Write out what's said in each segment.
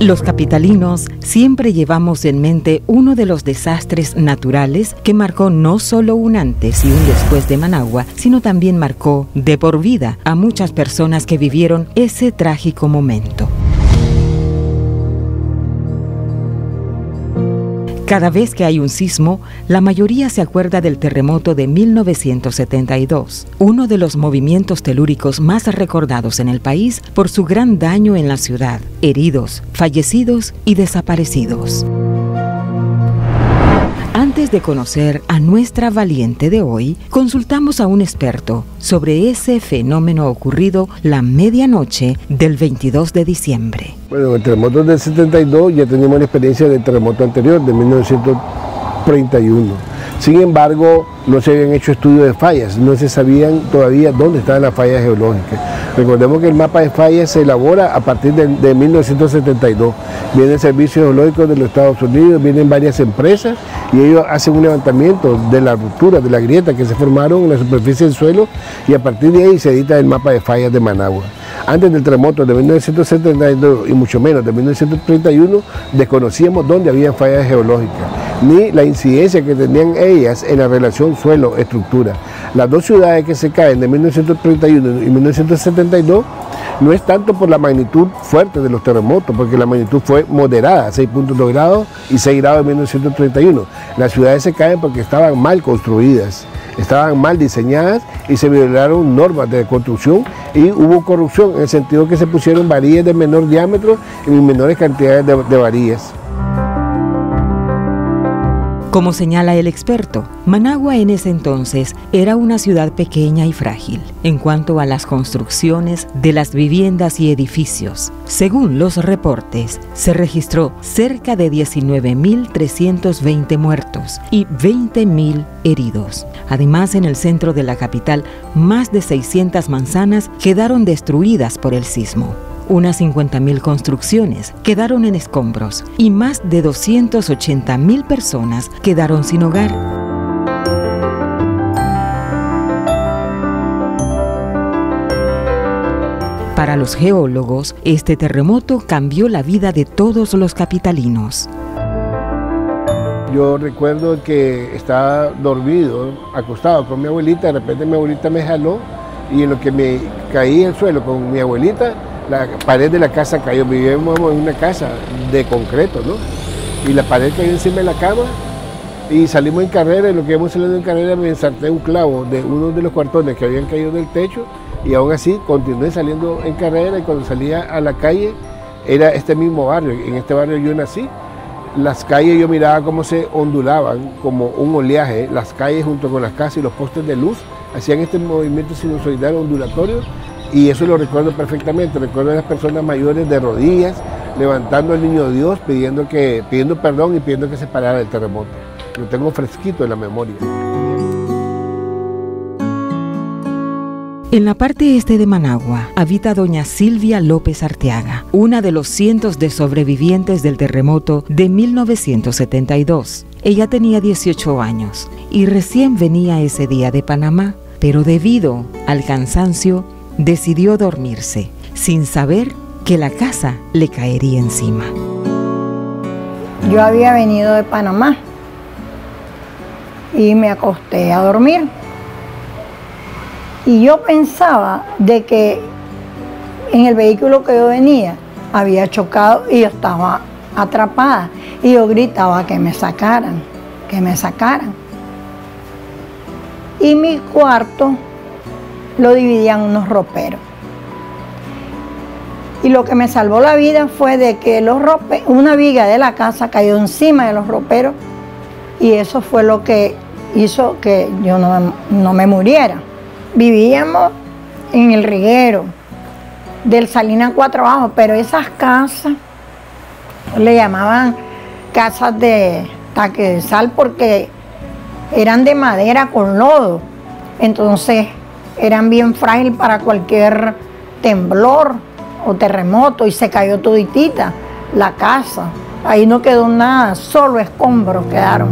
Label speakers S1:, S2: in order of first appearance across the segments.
S1: Los capitalinos siempre llevamos en mente uno de los desastres naturales que marcó no solo un antes y un después de Managua, sino también marcó de por vida a muchas personas que vivieron ese trágico momento. Cada vez que hay un sismo, la mayoría se acuerda del terremoto de 1972, uno de los movimientos telúricos más recordados en el país por su gran daño en la ciudad, heridos, fallecidos y desaparecidos. Antes de conocer a nuestra valiente de hoy, consultamos a un experto sobre ese fenómeno ocurrido la medianoche del 22 de diciembre.
S2: Bueno, el terremoto del 72 ya teníamos la experiencia del terremoto anterior, de 1931. Sin embargo, no se habían hecho estudios de fallas, no se sabían todavía dónde estaban las fallas geológicas. Recordemos que el mapa de fallas se elabora a partir de 1972. Viene el Servicio Geológico de los Estados Unidos, vienen varias empresas y ellos hacen un levantamiento de la ruptura, de la grieta que se formaron en la superficie del suelo y a partir de ahí se edita el mapa de fallas de Managua. Antes del terremoto de 1972 y mucho menos de 1931, desconocíamos dónde había fallas geológicas, ni la incidencia que tenían ellas en la relación suelo-estructura. Las dos ciudades que se caen de 1931 y 1972 no es tanto por la magnitud fuerte de los terremotos, porque la magnitud fue moderada, 6.2 grados y 6 grados en 1931. Las ciudades se caen porque estaban mal construidas, estaban mal diseñadas y se violaron normas de construcción y hubo corrupción en el sentido que se pusieron varillas de menor diámetro y menores cantidades de varillas.
S1: Como señala el experto, Managua en ese entonces era una ciudad pequeña y frágil en cuanto a las construcciones de las viviendas y edificios. Según los reportes, se registró cerca de 19.320 muertos y 20.000 heridos. Además, en el centro de la capital, más de 600 manzanas quedaron destruidas por el sismo. Unas 50.000 construcciones quedaron en escombros y más de 280.000 personas quedaron sin hogar. Para los geólogos, este terremoto cambió la vida de todos los capitalinos.
S2: Yo recuerdo que estaba dormido, acostado con mi abuelita, de repente mi abuelita me jaló y en lo que me caí al suelo con mi abuelita, la pared de la casa cayó. Vivíamos en una casa de concreto, ¿no? Y la pared cayó encima de la cama y salimos en carrera. Y lo que íbamos saliendo en carrera me ensarté un clavo de uno de los cuartones que habían caído del techo y aún así continué saliendo en carrera y cuando salía a la calle era este mismo barrio. En este barrio yo nací. Las calles yo miraba cómo se ondulaban como un oleaje. Las calles junto con las casas y los postes de luz hacían este movimiento sinusoidal ondulatorio. Y eso lo recuerdo perfectamente, recuerdo a las personas mayores de rodillas, levantando al niño Dios, pidiendo perdón y pidiendo que se parara el terremoto. Lo tengo fresquito en la memoria.
S1: En la parte este de Managua habita doña Silvia López Arteaga, una de los cientos de sobrevivientes del terremoto de 1972. Ella tenía 18 años y recién venía ese día de Panamá, pero debido al cansancio, decidió dormirse, sin saber que la casa le caería encima.
S3: Yo había venido de Panamá y me acosté a dormir. Y yo pensaba de que en el vehículo que yo venía había chocado y yo estaba atrapada. Y yo gritaba que me sacaran, que me sacaran. Y mi cuarto lo dividían unos roperos. Y lo que me salvó la vida fue de que una viga de la casa cayó encima de los roperos y eso fue lo que hizo que yo no me muriera. Vivíamos en el reguero del Salinas 4 abajo, pero esas casas le llamaban casas de taque de sal porque eran de madera con lodo. Entonces eran bien frágiles para cualquier temblor o terremoto y se cayó toditita la casa. Ahí no quedó nada, solo escombros quedaron.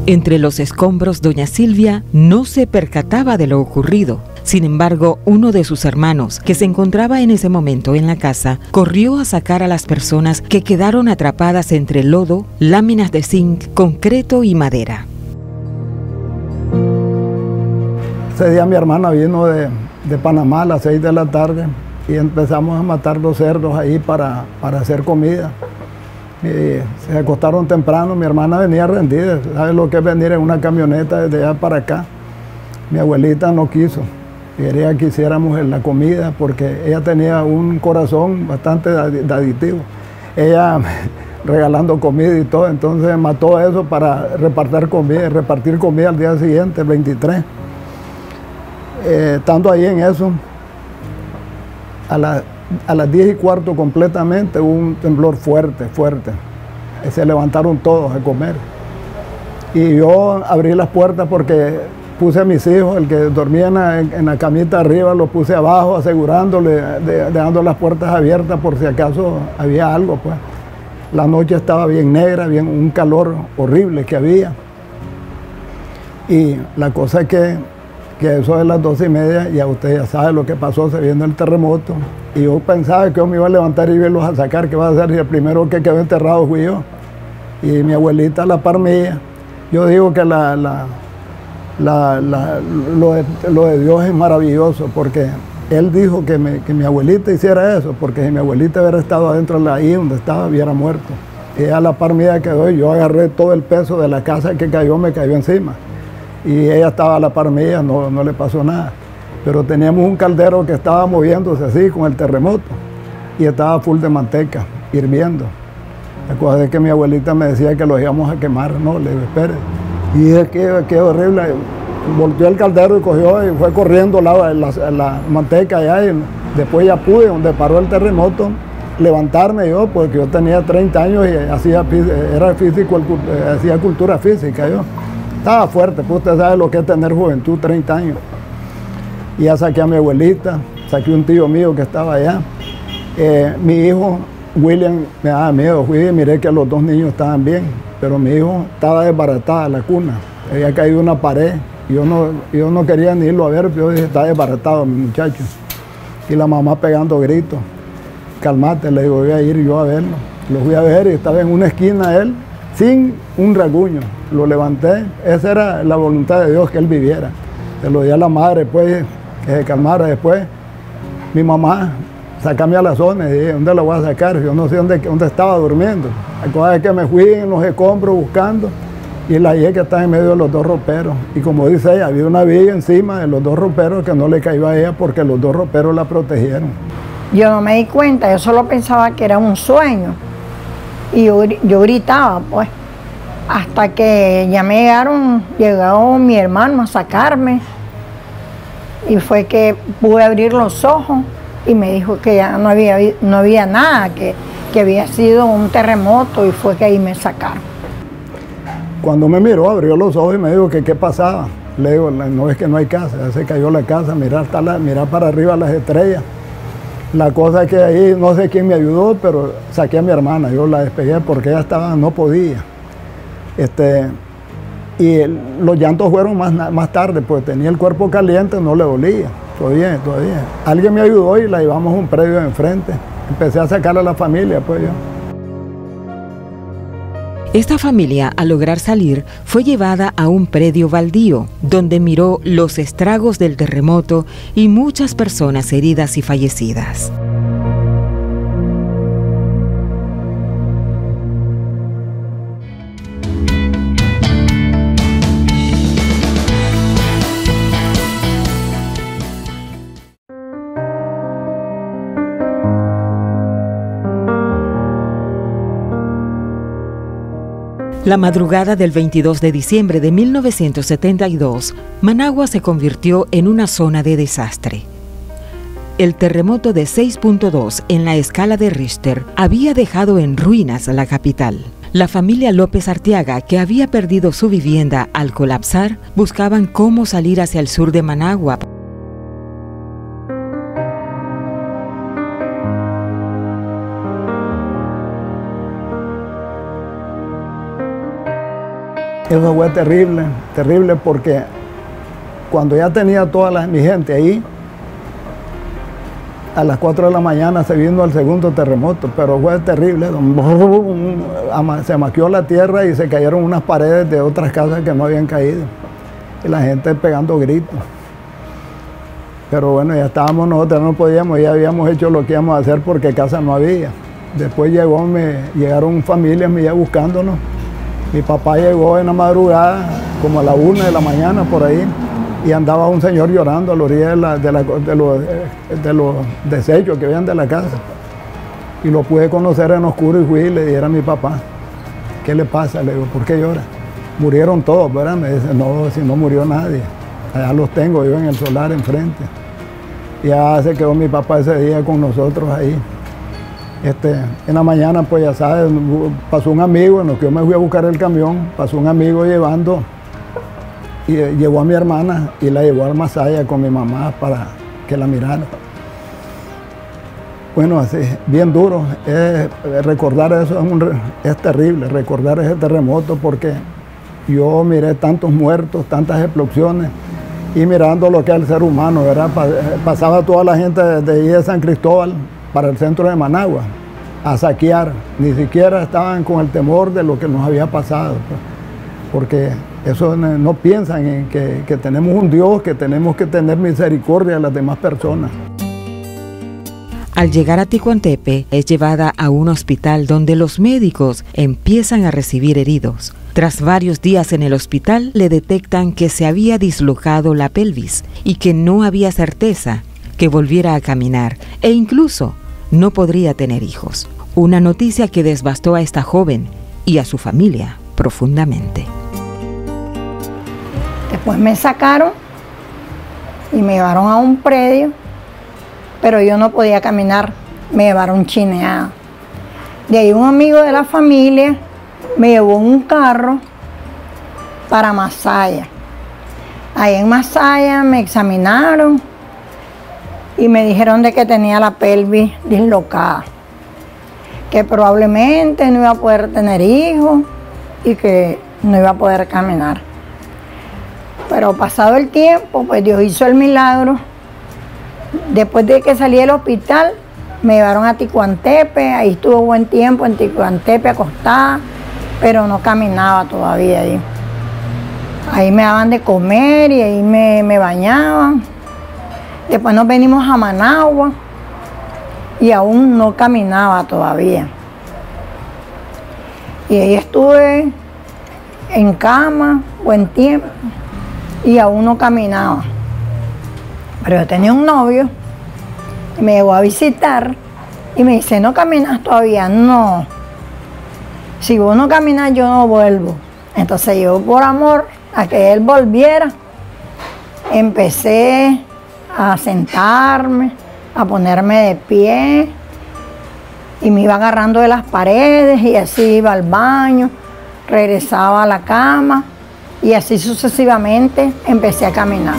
S1: Entre los escombros, doña Silvia no se percataba de lo ocurrido. Sin embargo, uno de sus hermanos, que se encontraba en ese momento en la casa, corrió a sacar a las personas que quedaron atrapadas entre lodo, láminas de zinc, concreto y madera.
S4: Ese día mi hermana vino de Panamá a las 6 de la tarde y empezamos a matar 2 cerdos ahí para hacer comida. Y se acostaron temprano, mi hermana venía rendida, ¿sabe lo que es venir en una camioneta desde allá para acá? Mi abuelita no quiso, quería que hiciéramos la comida porque ella tenía un corazón bastante daditivo. Ella regalando comida y todo, entonces mató eso para repartir comida al día siguiente, el 23. Estando ahí en eso, a las 10:15 completamente hubo un temblor fuerte. Se levantaron todos a comer. Y yo abrí las puertas porque puse a mis hijos, el que dormía en la camita arriba, lo puse abajo, asegurándole, dejando las puertas abiertas por si acaso había algo, pues. La noche estaba bien negra, un calor horrible que había. Y la cosa es que eso de las 12:30, ya usted ya sabe lo que pasó, se viene el terremoto. Y yo pensaba que yo me iba a levantar y irlos a sacar, que va a ser, y el primero que quedó enterrado fui yo. Y mi abuelita a la par mía. Yo digo que lo de Dios es maravilloso, porque Él dijo que mi abuelita hiciera eso, porque si mi abuelita hubiera estado adentro de ahí donde estaba, hubiera muerto. Y ella a la par mía quedó y yo agarré todo el peso de la casa que cayó, me cayó encima. Y ella estaba a la par mía, no le pasó nada. Pero teníamos un caldero que estaba moviéndose así con el terremoto y estaba full de manteca, hirviendo. La cosa es que mi abuelita me decía que los íbamos a quemar, no, le digo, espere. Y es que horrible, volteó el caldero y cogió y fue corriendo la manteca allá y después ya pude, donde paró el terremoto, levantarme yo, porque yo tenía 30 años y hacía cultura física yo. Estaba fuerte, pues usted sabe lo que es tener juventud, 30 años. Y ya saqué a mi abuelita, saqué un tío mío que estaba allá. Mi hijo, William, me daba miedo, fui y miré que los 2 niños estaban bien, pero mi hijo estaba desbaratada la cuna, había caído una pared, y yo no quería ni irlo a ver, pero yo dije, está desbaratado mi muchacho. Y la mamá pegando gritos, calmate, le digo, voy a ir yo a verlo. Lo fui a ver y estaba en una esquina él, sin un rasguño. Lo levanté, esa era la voluntad de Dios, que él viviera. Se lo di a la madre, pues, que se calmara. Después, mi mamá, sácame a la zona, y dije, ¿dónde la voy a sacar? Yo no sé dónde estaba durmiendo. La cosa es que me fui en los escombros buscando, y la hallé que estaba en medio de los 2 roperos. Y como dice ella, había una viga encima de los 2 roperos que no le cayó a ella porque los 2 roperos la protegieron.
S3: Yo no me di cuenta, yo solo pensaba que era un sueño. Y yo gritaba, pues, hasta que ya llegó mi hermano a sacarme. Y fue que pude abrir los ojos y me dijo que ya no había nada, que había sido un terremoto, y fue que ahí me sacaron.
S4: Cuando me miró, abrió los ojos y me dijo que qué pasaba. Le digo, no es que no hay casa, ya se cayó la casa, mirar para arriba las estrellas. La cosa es que ahí no sé quién me ayudó, pero saqué a mi hermana, yo la despegué porque ella no podía. Y los llantos fueron más tarde, pues tenía el cuerpo caliente, no le dolía, todavía. Alguien me ayudó y la llevamos a un predio de enfrente. Empecé a sacarle a la familia, pues yo.
S1: Esta familia, al lograr salir, fue llevada a un predio baldío, donde miró los estragos del terremoto y muchas personas heridas y fallecidas. La madrugada del 22 de diciembre de 1972, Managua se convirtió en una zona de desastre. El terremoto de 6.2 en la escala de Richter había dejado en ruinas la capital. La familia López Arteaga, que había perdido su vivienda al colapsar, buscaban cómo salir hacia el sur de Managua.
S4: Eso fue terrible, terrible porque cuando ya tenía toda mi gente ahí, a las 4 de la mañana se vino el segundo terremoto, pero fue terrible. Se maquió la tierra y se cayeron unas paredes de otras casas que no habían caído. Y la gente pegando gritos. Pero bueno, ya estábamos, nosotros no podíamos, ya habíamos hecho lo que íbamos a hacer porque casa no había. Después llegaron familias mías buscándonos. Mi papá llegó en la madrugada, como a la 1 de la mañana por ahí, y andaba un señor llorando a la orilla de los desechos que habían de la casa. Y lo pude conocer en oscuro y fui y le dije a mi papá, ¿qué le pasa? Le digo, ¿por qué llora? Murieron todos, ¿verdad? Me dice, no, si no murió nadie. Allá los tengo yo en el solar enfrente. Ya se quedó mi papá ese día con nosotros ahí. En la mañana, pues ya sabes, pasó un amigo, en lo que yo me fui a buscar el camión, pasó un amigo llevando, y llevó a mi hermana y la llevó al Masaya con mi mamá para que la mirara. Bueno, así, bien duro. Recordar eso es terrible, recordar ese terremoto, porque yo miré tantos muertos, tantas explosiones, y mirando lo que es el ser humano, ¿verdad? Pasaba toda la gente de ahí de San Cristóbal para el centro de Managua a saquear. Ni siquiera estaban con el temor de lo que nos había pasado, pues, porque eso no piensan en que tenemos un Dios, que tenemos que tener misericordia de las demás personas.
S1: Al llegar a Ticuantepe, es llevada a un hospital donde los médicos empiezan a recibir heridos. Tras varios días en el hospital, le detectan que se había dislocado la pelvis y que no había certeza que volviera a caminar e incluso no podría tener hijos. Una noticia que devastó a esta joven y a su familia profundamente.
S3: Después me sacaron y me llevaron a un predio, pero yo no podía caminar, me llevaron chineada. De ahí un amigo de la familia me llevó en un carro para Masaya. Ahí en Masaya me examinaron y me dijeron de que tenía la pelvis dislocada, que probablemente no iba a poder tener hijos y que no iba a poder caminar. Pero pasado el tiempo, pues Dios hizo el milagro. Después de que salí del hospital, me llevaron a Ticuantepe, ahí estuve buen tiempo en Ticuantepe acostada, pero no caminaba todavía ahí. Ahí me daban de comer y ahí me bañaban. Después nos venimos a Managua y aún no caminaba todavía. Y ahí estuve en cama buen tiempo y aún no caminaba. Pero yo tenía un novio y me llegó a visitar y me dice, ¿no caminas todavía? No. Si vos no caminas, yo no vuelvo. Entonces yo, por amor a que él volviera, empecé a sentarme, a ponerme de pie y me iba agarrando de las paredes y así iba al baño, regresaba a la cama y así sucesivamente empecé a caminar.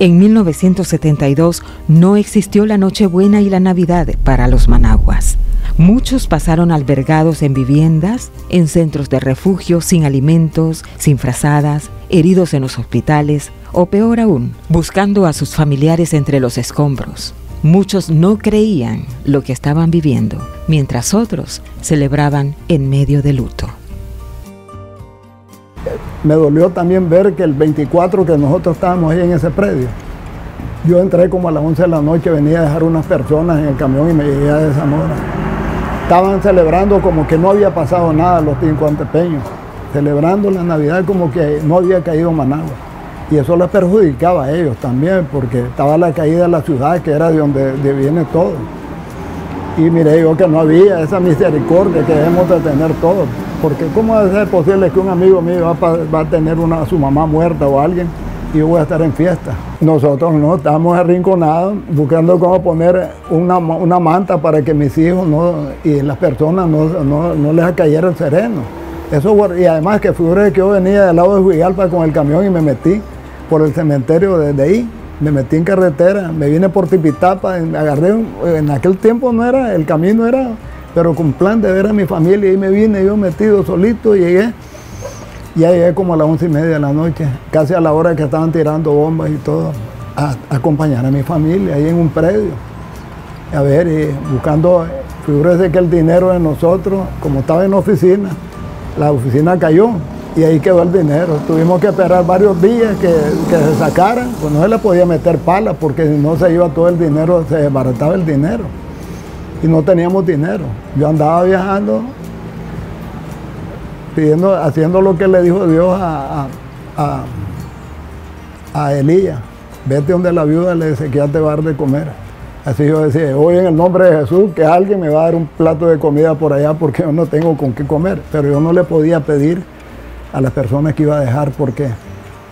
S1: En 1972 no existió la Nochebuena y la Navidad para los managuas. Muchos pasaron albergados en viviendas, en centros de refugio, sin alimentos, sin frazadas, heridos en los hospitales o peor aún, buscando a sus familiares entre los escombros. Muchos no creían lo que estaban viviendo, mientras otros celebraban en medio de luto.
S4: Me dolió también ver que el 24 que nosotros estábamos ahí en ese predio, yo entré como a las 11 de la noche, venía a dejar unas personas en el camión y me llegué a Zamora. Estaban celebrando como que no había pasado nada los ticuantepeños, celebrando la Navidad como que no había caído Managua. Y eso les perjudicaba a ellos también, porque estaba la caída de la ciudad, que era de donde viene todo. Y miré yo que no había esa misericordia que debemos de tener todos. Porque ¿cómo va a ser posible que un amigo mío va a tener a su mamá muerta o alguien y yo voy a estar en fiesta? Nosotros no, estábamos arrinconados buscando cómo poner una manta para que mis hijos y las personas no les cayera el sereno. Y además que figure que yo venía del lado de Huigalpa con el camión y me metí por el cementerio desde ahí. Me metí en carretera, me vine por Tipitapa, agarré, en aquel tiempo el camino era pero con plan de ver a mi familia, y me vine yo metido solito, llegué. Ya llegué como a las 11:30 de la noche, casi a la hora que estaban tirando bombas y todo, a acompañar a mi familia ahí en un predio. A ver, y buscando, figúrese que el dinero de nosotros, como estaba en oficina, la oficina cayó y ahí quedó el dinero. Tuvimos que esperar varios días que se sacaran, pues no se le podía meter pala porque si no se iba todo el dinero, se desbarataba el dinero y no teníamos dinero. Yo andaba viajando, haciendo lo que le dijo Dios a Elías: vete donde la viuda le dice que ya te va a dar de comer. Así yo decía: hoy en el nombre de Jesús que alguien me va a dar un plato de comida por allá porque yo no tengo con qué comer. Pero yo no le podía pedir a las personas que iba a dejar, porque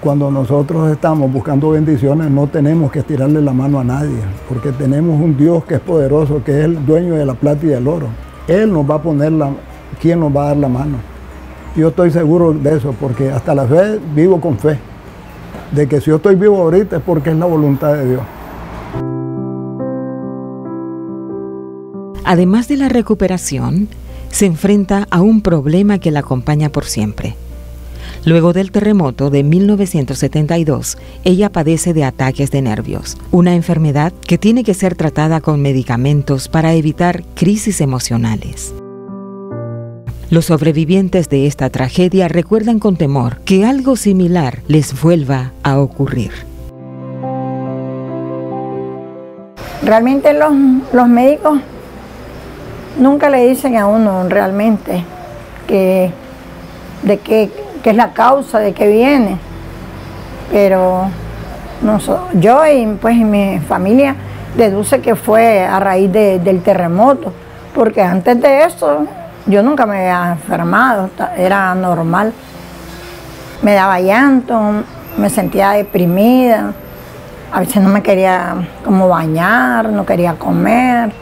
S4: cuando nosotros estamos buscando bendiciones no tenemos que estirarle la mano a nadie, porque tenemos un Dios que es poderoso, que es el dueño de la plata y del oro. Él nos va a poner ¿quién nos va a dar la mano? Yo estoy seguro de eso, porque hasta la fe vivo con fe, de que si yo estoy vivo ahorita es porque es la voluntad de Dios.
S1: Además de la recuperación, se enfrenta a un problema que la acompaña por siempre. Luego del terremoto de 1972, ella padece de ataques de nervios, una enfermedad que tiene que ser tratada con medicamentos para evitar crisis emocionales. Los sobrevivientes de esta tragedia recuerdan con temor que algo similar les vuelva a ocurrir.
S3: Realmente los médicos nunca le dicen a uno realmente qué es la causa, de qué viene. Pero yo y pues mi familia deduce que fue a raíz del terremoto, porque antes de eso yo nunca me había enfermado, era normal. Me daba llanto, me sentía deprimida, a veces no me quería como bañar, no quería comer.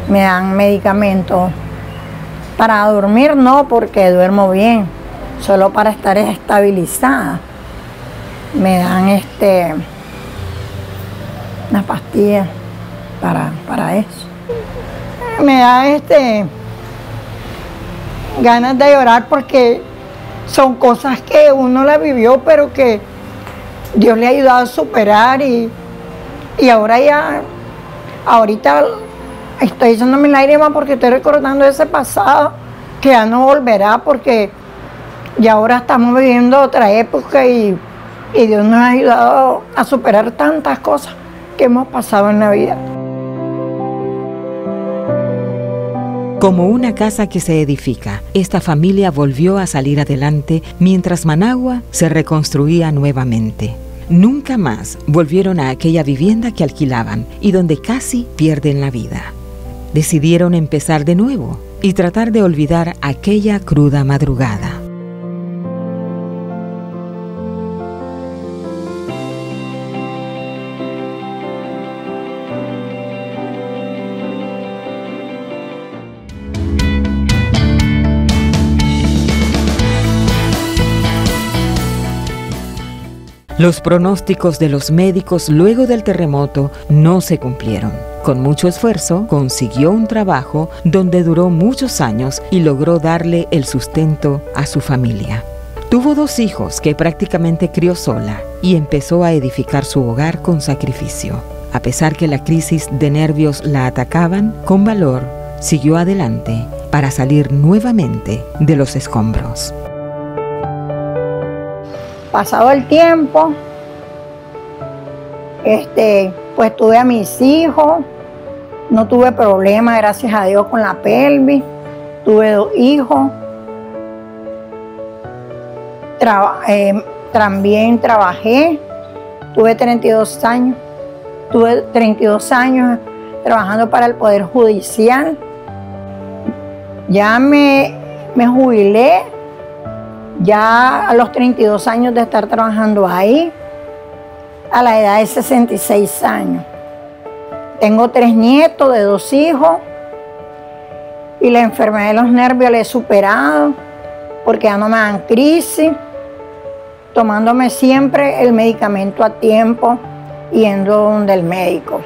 S3: Me dan medicamentos para dormir, no, porque duermo bien, solo para estar estabilizada. Me dan unas pastillas para eso. Me da ganas de llorar porque son cosas que uno la vivió, pero que Dios le ha ayudado a superar y ahorita estoy echándome lágrimas porque estoy recordando ese pasado que ya no volverá, porque ya ahora estamos viviendo otra época y Dios nos ha ayudado a superar tantas cosas que hemos pasado en la vida.
S1: Como una casa que se edifica, esta familia volvió a salir adelante mientras Managua se reconstruía nuevamente. Nunca más volvieron a aquella vivienda que alquilaban y donde casi pierden la vida. Decidieron empezar de nuevo y tratar de olvidar aquella cruda madrugada. Los pronósticos de los médicos luego del terremoto no se cumplieron. Con mucho esfuerzo, consiguió un trabajo donde duró muchos años y logró darle el sustento a su familia. Tuvo 2 hijos que prácticamente crió sola y empezó a edificar su hogar con sacrificio. A pesar que la crisis de nervios la atacaban, con valor siguió adelante para salir nuevamente de los escombros.
S3: Pasado el tiempo, pues tuve a mis hijos, no tuve problema, gracias a Dios, con la pelvis. Tuve 2 hijos. También trabajé, tuve 32 años. Tuve 32 años trabajando para el Poder Judicial. Ya me jubilé. Ya a los 32 años de estar trabajando ahí, a la edad de 66 años. Tengo 3 nietos de 2 hijos y la enfermedad de los nervios la he superado porque ya no me dan crisis, tomándome siempre el medicamento a tiempo, yendo donde el médico.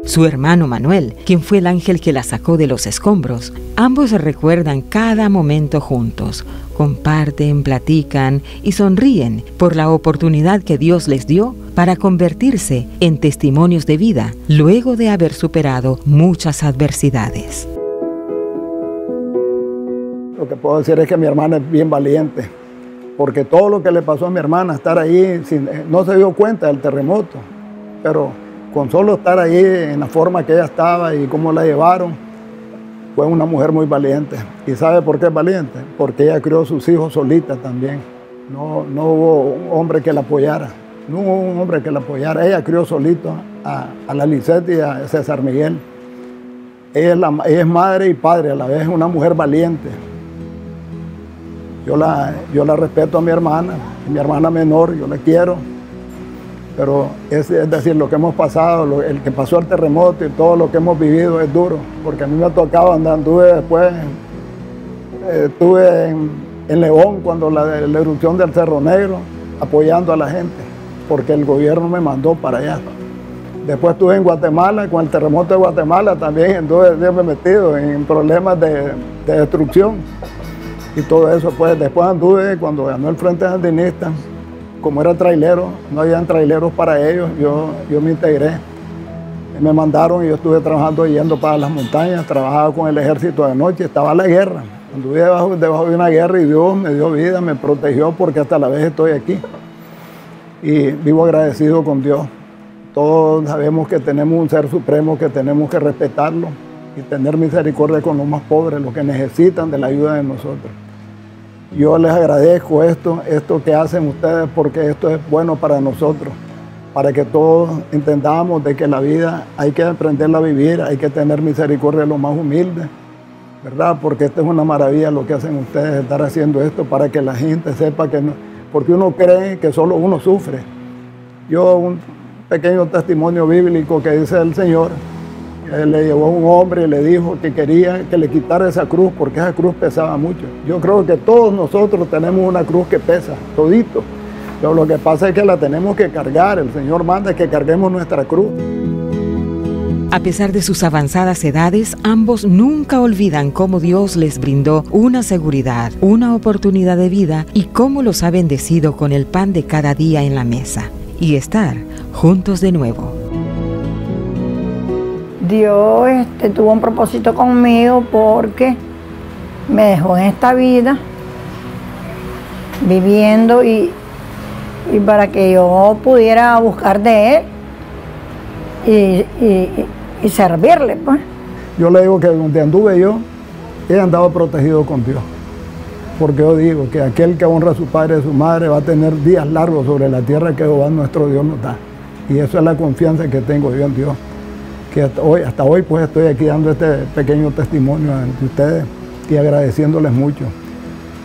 S1: su hermano Manuel, quien fue el ángel que la sacó de los escombros. Ambos recuerdan cada momento juntos, comparten, platican y sonríen por la oportunidad que Dios les dio para convertirse en testimonios de vida luego de haber superado muchas adversidades.
S4: Lo que puedo decir es que mi hermana es bien valiente, porque todo lo que le pasó a mi hermana, estar ahí, no se dio cuenta del terremoto, pero con solo estar ahí en la forma que ella estaba y cómo la llevaron, fue una mujer muy valiente. ¿Y sabe por qué es valiente? Porque ella crió a sus hijos solita también. No hubo un hombre que la apoyara. No hubo un hombre que la apoyara. Ella crió solito a la Lisette y a César Miguel. Ella es madre y padre a la vez, es una mujer valiente. Yo la respeto a mi hermana menor, yo la quiero. Pero es decir, lo que hemos pasado, el que pasó el terremoto y todo lo que hemos vivido es duro, porque a mí me ha tocado andar, estuve en León cuando la erupción del Cerro Negro, apoyando a la gente, porque el gobierno me mandó para allá. Después estuve en Guatemala, con el terremoto de Guatemala también, entonces me he metido en problemas de destrucción y todo eso. Pues después anduve, cuando ganó el Frente Sandinista, como era trailero, no habían traileros para ellos, yo me integré. Me mandaron y yo estuve trabajando yendo para las montañas, trabajaba con el ejército de noche, estaba la guerra. Anduve debajo de una guerra y Dios me dio vida, me protegió porque hasta la vez estoy aquí. Y vivo agradecido con Dios. Todos sabemos que tenemos un ser supremo, que tenemos que respetarlo y tener misericordia con los más pobres, los que necesitan de la ayuda de nosotros. Yo les agradezco esto que hacen ustedes, porque esto es bueno para nosotros, para que todos entendamos de que la vida hay que aprenderla a vivir, hay que tener misericordia de los más humildes, ¿verdad? Porque esto es una maravilla lo que hacen ustedes, estar haciendo esto para que la gente sepa que no, porque uno cree que solo uno sufre. Yo, un pequeño testimonio bíblico que dice el Señor, le llevó a un hombre y le dijo que quería que le quitara esa cruz porque esa cruz pesaba mucho. Yo creo que todos nosotros tenemos una cruz que pesa, todito. Pero lo que pasa es que la tenemos que cargar. El Señor manda que carguemos nuestra cruz.
S1: A pesar de sus avanzadas edades, ambos nunca olvidan cómo Dios les brindó una seguridad, una oportunidad de vida y cómo los ha bendecido con el pan de cada día en la mesa y estar juntos de nuevo.
S3: Dios tuvo un propósito conmigo porque me dejó en esta vida viviendo y para que yo pudiera buscar de Él y servirle, pues.
S4: Yo le digo que donde anduve yo, he andado protegido con Dios. Porque yo digo que aquel que honra a su padre y a su madre va a tener días largos sobre la tierra que Jehová nuestro Dios nos da. Y eso es la confianza que tengo yo en Dios. Que hasta hoy pues estoy aquí dando este pequeño testimonio ante ustedes y agradeciéndoles mucho.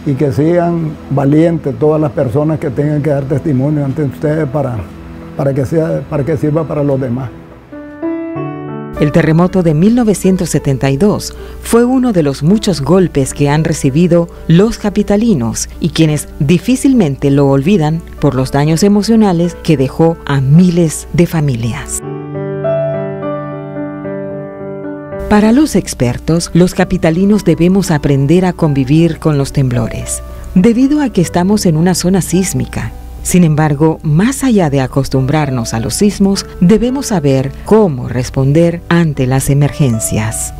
S4: Y que sigan valientes todas las personas que tengan que dar testimonio ante ustedes para que sirva para los demás.
S1: El terremoto de 1972 fue uno de los muchos golpes que han recibido los capitalinos y quienes difícilmente lo olvidan por los daños emocionales que dejó a miles de familias. Para los expertos, los capitalinos debemos aprender a convivir con los temblores, debido a que estamos en una zona sísmica. Sin embargo, más allá de acostumbrarnos a los sismos, debemos saber cómo responder ante las emergencias.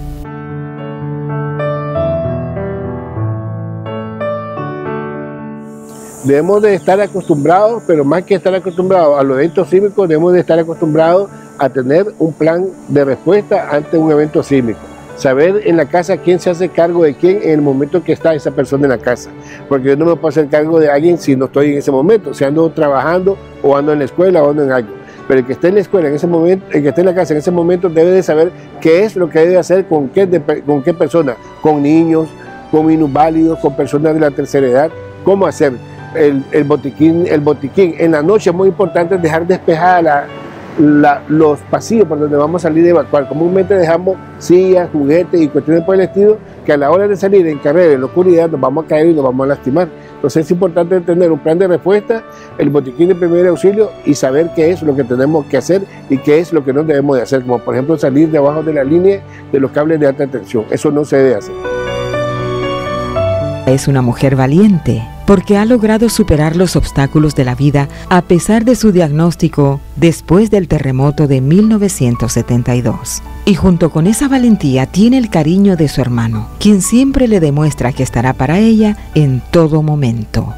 S2: Debemos de estar acostumbrados, pero más que estar acostumbrados a los eventos sísmicos, debemos de estar acostumbrados a tener un plan de respuesta ante un evento sísmico. Saber en la casa quién se hace cargo de quién en el momento que está esa persona en la casa. Porque yo no me puedo hacer cargo de alguien si no estoy en ese momento, si ando trabajando o ando en la escuela o ando en algo. Pero el que esté en la escuela en ese momento, el que esté en la casa en ese momento debe de saber qué es lo que debe hacer con qué persona, con niños, con minusválidos, con personas de la tercera edad, cómo hacer el botiquín. En la noche es muy importante dejar despejada los pasillos por donde vamos a salir de evacuar. Comúnmente dejamos sillas, juguetes y cuestiones por el estilo que a la hora de salir en carrera, en la oscuridad, nos vamos a caer y nos vamos a lastimar. Entonces es importante tener un plan de respuesta, el botiquín de primer auxilio y saber qué es lo que tenemos que hacer y qué es lo que no debemos de hacer, como por ejemplo salir debajo de la línea de los cables de alta tensión. Eso no se debe hacer.
S1: Es una mujer valiente porque ha logrado superar los obstáculos de la vida a pesar de su diagnóstico después del terremoto de 1972. Y junto con esa valentía tiene el cariño de su hermano, quien siempre le demuestra que estará para ella en todo momento.